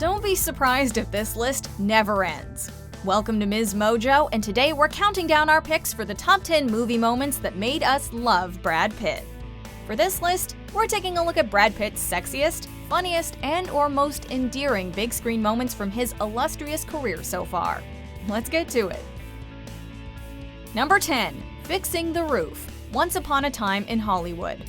Don't be surprised if this list never ends. Welcome to MsMojo, and today we're counting down our picks for the top 10 movie moments that made us love Brad Pitt. For this list, we're taking a look at Brad Pitt's sexiest, funniest, and/or most endearing big screen moments from his illustrious career so far. Let's get to it. Number 10. Fixing the Roof. Once Upon a Time in Hollywood.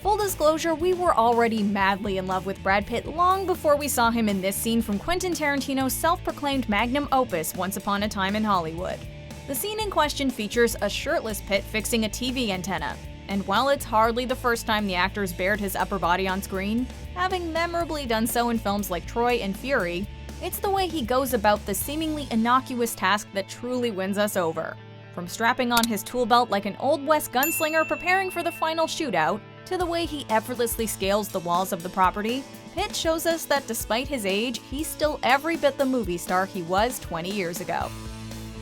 Full disclosure, we were already madly in love with Brad Pitt long before we saw him in this scene from Quentin Tarantino's self-proclaimed magnum opus, Once Upon a Time in Hollywood. The scene in question features a shirtless Pitt fixing a TV antenna, and while it's hardly the first time the actor's bared his upper body on screen, having memorably done so in films like Troy and Fury, it's the way he goes about the seemingly innocuous task that truly wins us over. From strapping on his tool belt like an Old West gunslinger preparing for the final shootout, to the way he effortlessly scales the walls of the property, Pitt shows us that despite his age, he's still every bit the movie star he was 20 years ago.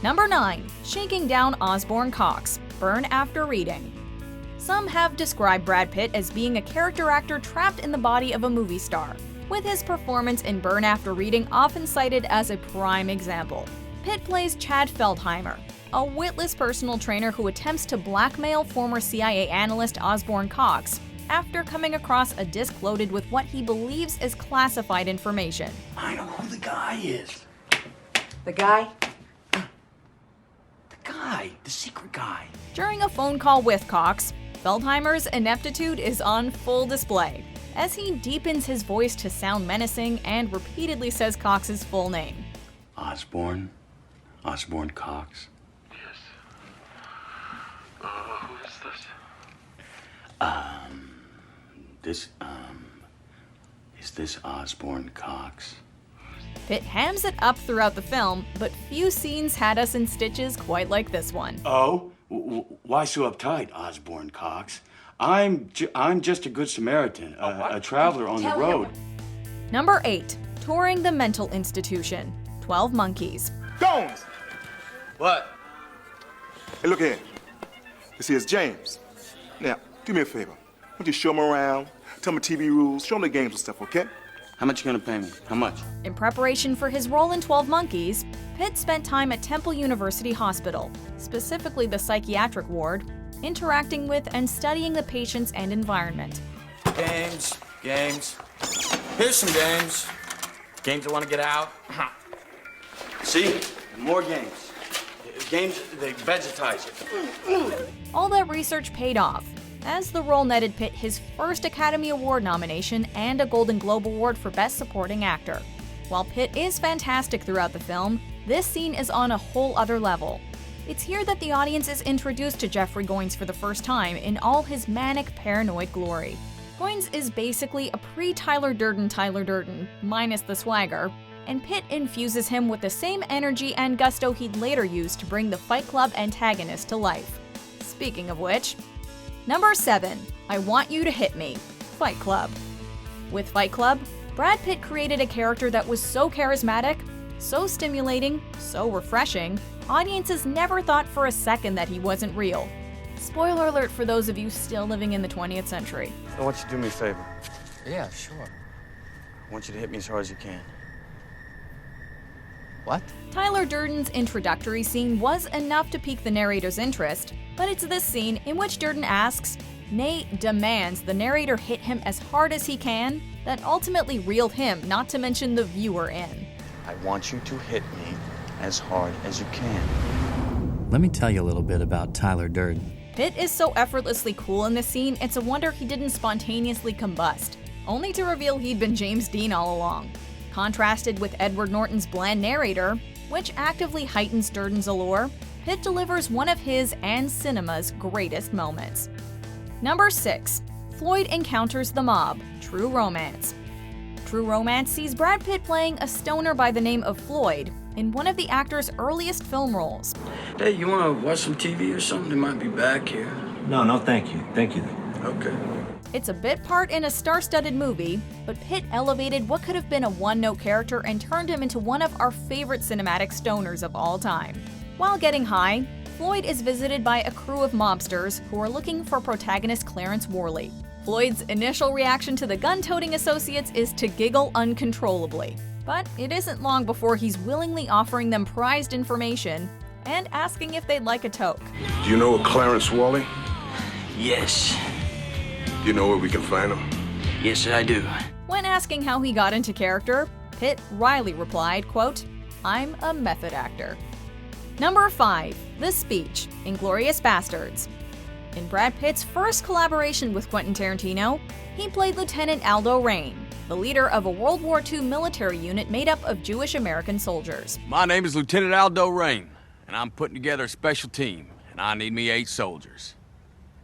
Number 9. Shaking down Osbourne cocks. Burn after reading. Some have described Brad Pitt as being a character actor trapped in the body of a movie star, with his performance in Burn After Reading often cited as a prime example. Pitt plays Chad Feldheimer, a witless personal trainer who attempts to blackmail former CIA analyst Osbourne Cox after coming across a disc loaded with what he believes is classified information. I know who the guy is. The guy? The secret guy. During a phone call with Cox, Feldheimer's ineptitude is on full display, as he deepens his voice to sound menacing and repeatedly says Cox's full name. Osbourne Cox. Yes. Who is this? Is this Osbourne Cox? Pitt hams it up throughout the film, but few scenes had us in stitches quite like this one. Oh? Why so uptight, Osbourne Cox? I'm just a good Samaritan, a traveler on the road. Number 8. Touring the mental institution. 12 Monkeys. Jones! What? Hey, look here. This here's James. Now, do me a favor. Why don't you show him around, tell him the TV rules, show him the games and stuff, okay? How much you gonna pay me? How much? In preparation for his role in 12 Monkeys, Pitt spent time at Temple University Hospital, specifically the psychiatric ward, interacting with and studying the patients and environment. Games. Here's some games. Games that want to get out. See? More games. Games, they vegetarize you. All that research paid off, as the role netted Pitt his first Academy Award nomination and a Golden Globe Award for Best Supporting Actor. While Pitt is fantastic throughout the film, this scene is on a whole other level. It's here that the audience is introduced to Jeffrey Goins for the first time in all his manic, paranoid glory. Goins is basically a pre-Tyler Durden, minus the swagger, and Pitt infuses him with the same energy and gusto he'd later use to bring the Fight Club antagonist to life. Speaking of which, Number 7. I Want You to Hit Me. Fight Club. With Fight Club, Brad Pitt created a character that was so charismatic, so stimulating, so refreshing, audiences never thought for a second that he wasn't real. Spoiler alert for those of you still living in the 20th century. I want you to do me a favor. Yeah, sure. I want you to hit me as hard as you can. What? Tyler Durden's introductory scene was enough to pique the narrator's interest, but it's this scene in which Durden asks, nay, demands the narrator hit him as hard as he can, that ultimately reeled him, not to mention the viewer, in. I want you to hit me as hard as you can. Let me tell you a little bit about Tyler Durden. Pitt is so effortlessly cool in this scene, it's a wonder he didn't spontaneously combust, only to reveal he'd been James Dean all along. Contrasted with Edward Norton's bland narrator, which actively heightens Durden's allure, Pitt delivers one of his and cinema's greatest moments. Number 6. Floyd Encounters the Mob. True Romance. True Romance sees Brad Pitt playing a stoner by the name of Floyd in one of the actor's earliest film roles. Hey, you want to watch some TV or something? They might be back here. No, thank you. Thank you. Okay. It's a bit part in a star-studded movie, but Pitt elevated what could have been a one-note character and turned him into one of our favorite cinematic stoners of all time. While getting high, Floyd is visited by a crew of mobsters who are looking for protagonist Clarence Worley. Floyd's initial reaction to the gun-toting associates is to giggle uncontrollably. But it isn't long before he's willingly offering them prized information and asking if they'd like a toke. Do you know a Clarence Wally? Yes. Do you know where we can find him? Yes, I do. When asking how he got into character, Pitt wryly replied, quote, "I'm a method actor." Number 5. The Speech, Inglourious Bastards. In Brad Pitt's first collaboration with Quentin Tarantino, he played Lieutenant Aldo Raine, the leader of a World War II military unit made up of Jewish American soldiers. My name is Lieutenant Aldo Raine, and I'm putting together a special team, and I need me 8 soldiers.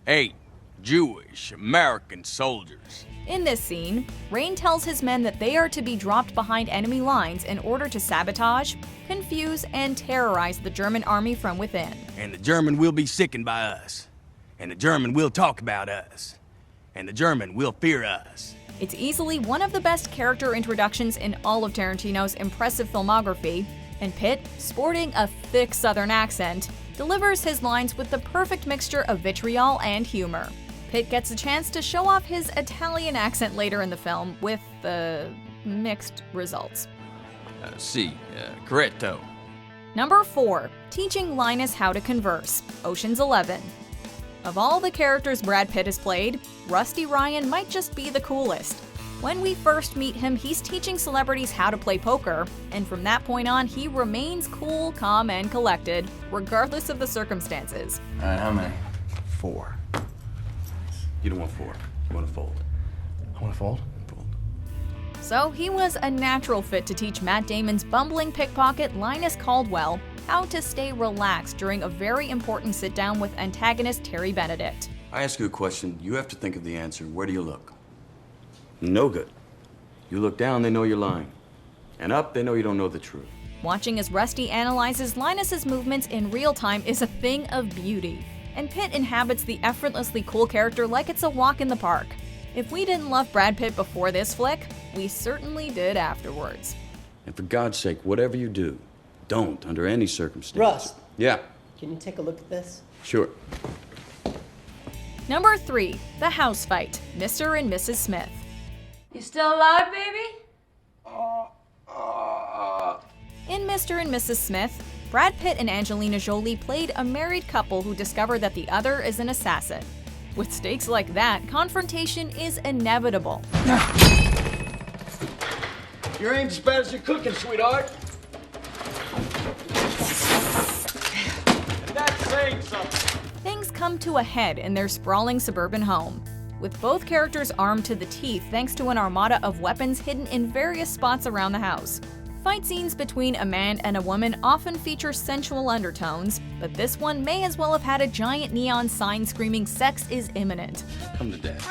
8 Jewish American soldiers. In this scene, Raine tells his men that they are to be dropped behind enemy lines in order to sabotage, confuse, and terrorize the German army from within. And the German will be sickened by us. And the German will talk about us. And the German will fear us. It's easily one of the best character introductions in all of Tarantino's impressive filmography, and Pitt, sporting a thick Southern accent, delivers his lines with the perfect mixture of vitriol and humor. Pitt gets a chance to show off his Italian accent later in the film with mixed results. Corretto. Number 4. Teaching Linus how to converse, Ocean's 11. Of all the characters Brad Pitt has played, Rusty Ryan might just be the coolest. When we first meet him, he's teaching celebrities how to play poker, and from that point on, he remains cool, calm, and collected, regardless of the circumstances. All right, how many? 4. You don't want 4. You want to fold. I want to fold? Fold. So he was a natural fit to teach Matt Damon's bumbling pickpocket Linus Caldwell how to stay relaxed during a very important sit-down with antagonist Terry Benedict. I ask you a question, you have to think of the answer. Where do you look? No good. You look down, they know you're lying. And up, they know you don't know the truth. Watching as Rusty analyzes Linus's movements in real time is a thing of beauty, and Pitt inhabits the effortlessly cool character like it's a walk in the park. If we didn't love Brad Pitt before this flick, we certainly did afterwards. And for God's sake, whatever you do, don't, under any circumstance. Russ. Yeah, Can you take a look at this? sure. Number 3. The House Fight, Mr. and Mrs. Smith. You still alive, baby? In Mr. and Mrs. Smith, Brad Pitt and Angelina Jolie played a married couple who discover that the other is an assassin. With stakes like that, confrontation is inevitable. Your aim's as bad as your cooking, sweetheart. And that's saying something. Things come to a head in their sprawling suburban home, with both characters armed to the teeth thanks to an armada of weapons hidden in various spots around the house. Fight scenes between a man and a woman often feature sensual undertones, but this one may as well have had a giant neon sign screaming "Sex is imminent." Come to dad.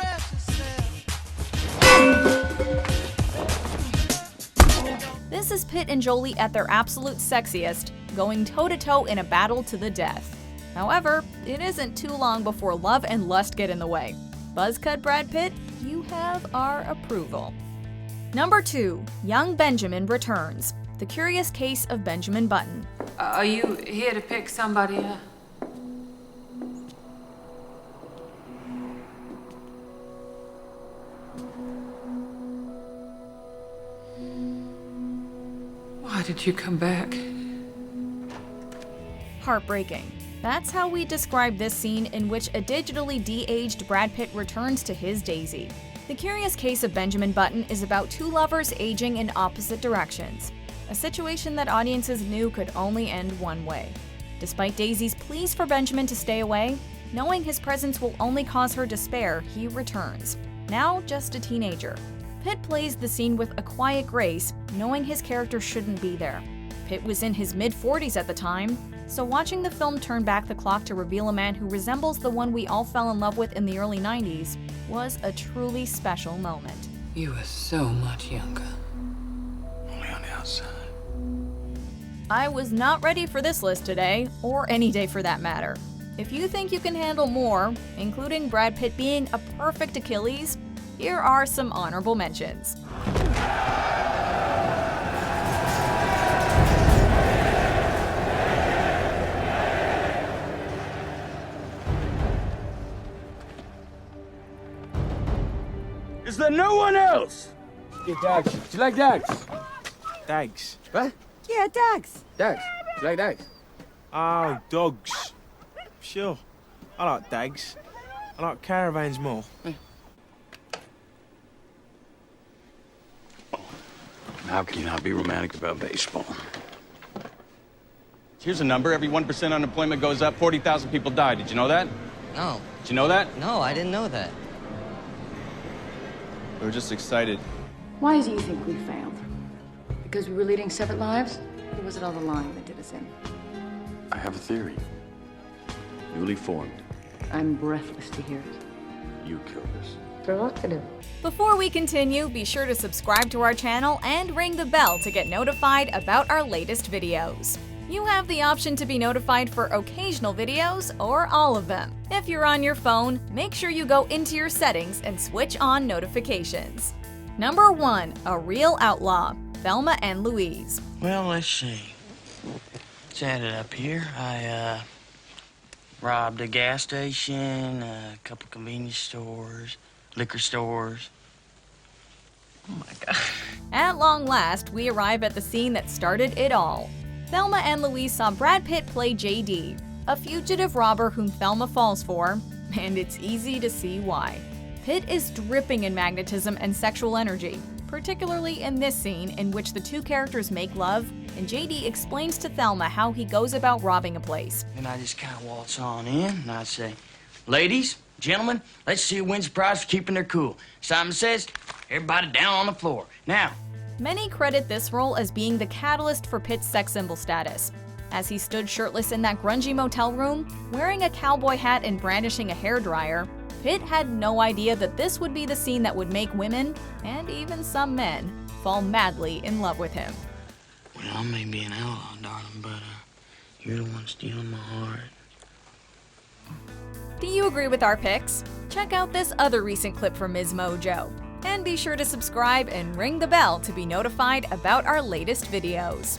This is Pitt and Jolie at their absolute sexiest, going toe-to-toe in a battle to the death. However, it isn't too long before love and lust get in the way. Buzzcut Brad Pitt, you have our approval. Number 2. Young Benjamin returns. The Curious Case of Benjamin Button. Are you here to pick somebody up? Why did you come back? Heartbreaking. That's how we describe this scene in which a digitally de-aged Brad Pitt returns to his Daisy. The Curious Case of Benjamin Button is about 2 lovers aging in opposite directions, a situation that audiences knew could only end one way. Despite Daisy's pleas for Benjamin to stay away, knowing his presence will only cause her despair, he returns, now just a teenager. Pitt plays the scene with a quiet grace, knowing his character shouldn't be there. Pitt was in his mid-40s at the time, so watching the film turn back the clock to reveal a man who resembles the one we all fell in love with in the early 90s was a truly special moment. You were so much younger. Only on the outside. I was not ready for this list today, or any day for that matter. If you think you can handle more, including Brad Pitt being a perfect Achilles, here are some honorable mentions. Is there no one else? Get dogs. Do you like dogs? Dags. What? Yeah, dogs. Dags. You like dags? Oh, dogs. Sure. I like dags. I like caravans more. How can you not be romantic about baseball? Here's a number. Every 1% unemployment goes up, 40,000 people die. Did you know that? No. Did you know that? No, I didn't know that. We were just excited. Why do you think we failed? Because we were leading separate lives? Or was it all the lying that did us in? I have a theory. Newly formed. I'm breathless to hear it. You killed us. Provocative. Before we continue, be sure to subscribe to our channel and ring the bell to get notified about our latest videos. You have the option to be notified for occasional videos or all of them. If you're on your phone, make sure you go into your settings and switch on notifications. Number 1. A Real Outlaw, Thelma and Louise. Well, let's see. Let's add it up here. I robbed a gas station, a couple convenience stores, liquor stores. Oh my God. At long last, we arrive at the scene that started it all. Thelma and Louise saw Brad Pitt play JD, a fugitive robber whom Thelma falls for, and it's easy to see why. Pitt is dripping in magnetism and sexual energy, particularly in this scene in which the two characters make love, and JD explains to Thelma how he goes about robbing a place. And I just kind of waltz on in, and I say, ladies, gentlemen, let's see who wins the prize for keeping their cool. Simon says, everybody down on the floor. Now. Many credit this role as being the catalyst for Pitt's sex symbol status. As he stood shirtless in that grungy motel room, wearing a cowboy hat and brandishing a hairdryer, Pitt had no idea that this would be the scene that would make women, and even some men, fall madly in love with him. Well, I may be an outlaw, darling, but you're the one stealing my heart. Do you agree with our picks? Check out this other recent clip from MsMojo. And be sure to subscribe and ring the bell to be notified about our latest videos.